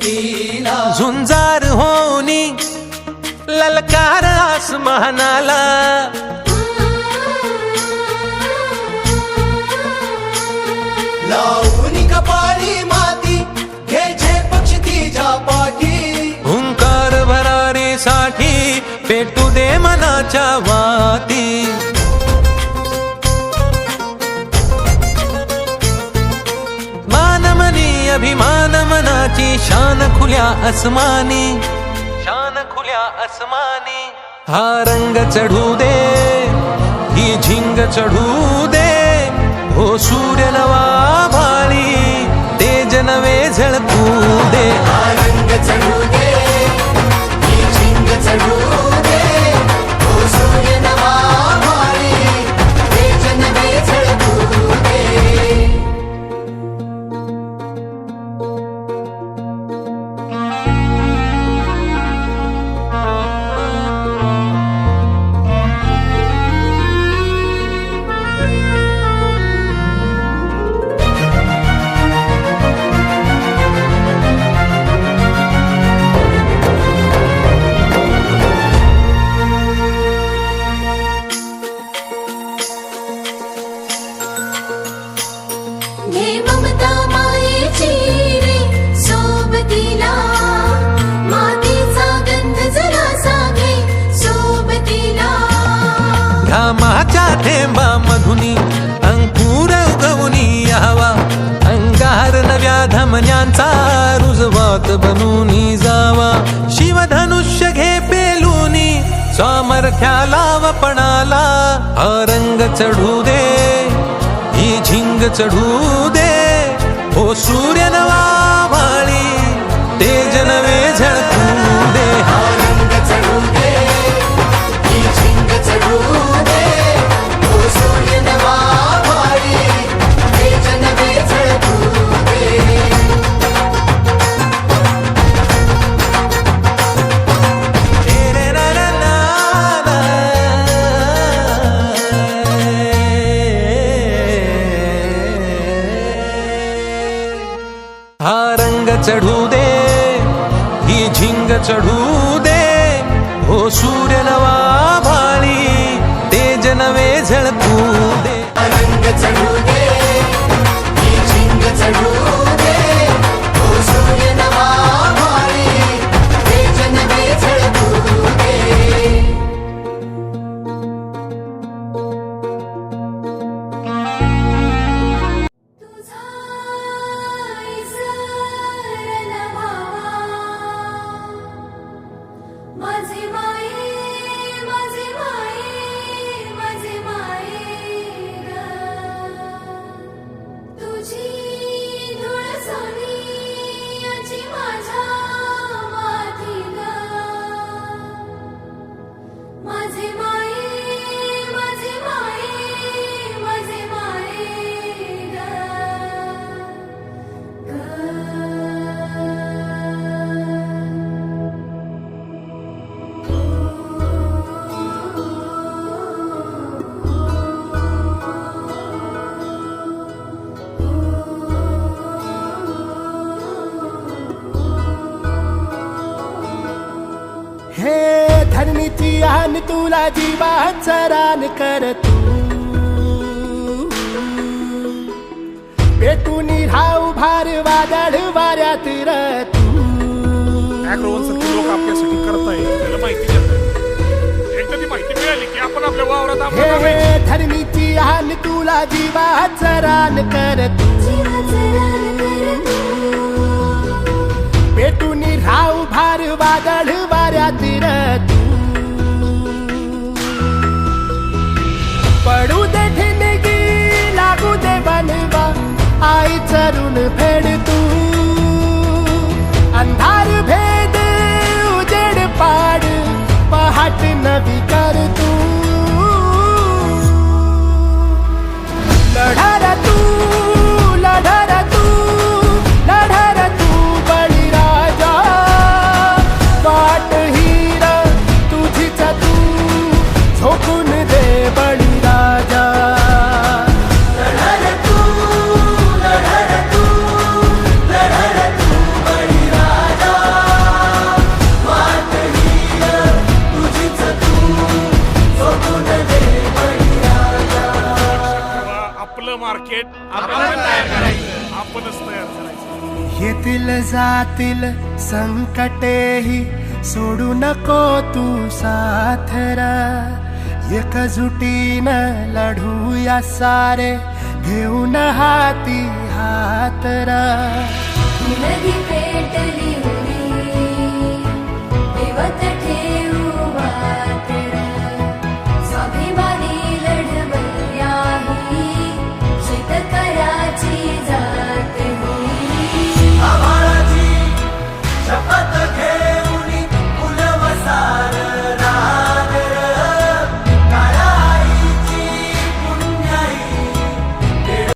मुक्तीला झुंजार होनी ललकार आसमानाला लावून कपाळी माती घे पक्ष तिच्या पाठी हुंकार भरारीसाठी पेटू दे मनाच्या वाती मानमनी अभिमान मनाची शान खुल्या आसमानी शान खुल्या आसमानी हा रंग चढू दे ही झिंग चढू दे हो सूर्य नवा भाळी तेज नवे झळकू दे हा रंग चढू दे ही झिंग चढू दे हो सूर्य नवा भाळी तेज नवे झळकू दे घे ममता मायेची रे सोबतीला मातीचा गंध जरासा घे सोबतीला घामाच्या थेंबा मधुनी अंकुर उगवूनी यावा अंगार नव्या धमन्यांचा रुजवात बनूनी जावा शिवधनुष्य घे पेलूनी सामर्थ्याला वपणाला हा रंग चढू दे ही झिंग चढू दे हो सूर्य नवा भाळी तेज नवे झळकू दे हा रंग चढू दे ही झिंग चढू दे हो सूर्य नवा भाळी तेज नवे झळकू दे रे रा रा ना हा रंग चढू दे ही झिंग चढू दे हो सूर्य नवा भाळी तेज नवे झळकू दे रंग चढू दे ही झिंग चढू दे हो सूर्य नवा भाळी तेज नवे झळकू दे तुझा इसर नभावा माझे माये माझे माये माझे माये ग तुझी धूळ सोनियाची माझ्या माथी ग माझे माये माझे माये माझे माये हे धरणीची आन तुला जीवाचा रान कर तू पेटून राहू भार वादळ वाऱ्यात र तू ॲग्रोवनसारखे लोक आपल्यासाठी करताय त्याला माहिती देतात एकदा ती माहिती मिळाली की आपण आपल्या वावरात आपल्याला हे धरणीची आन तुला जीवाचा रान कर तू पेटून राहू भार वादळ वाऱ्यात र तू पडू दे ठिणगी लागू दे बनवा आई चरून फेड तू अंधार भेद उजेड पाड पहाट नवी कर तू लढा तू लढा तू लढा तू बळीराजा वाट हीर तुझीच तू झोकून दे बळीराजा लढा तू लढा तू जातील संकटेही सोडू नको तू साथरा. एकजुटीनं लढूया सारे घेऊन हाती हातरा. नदी पे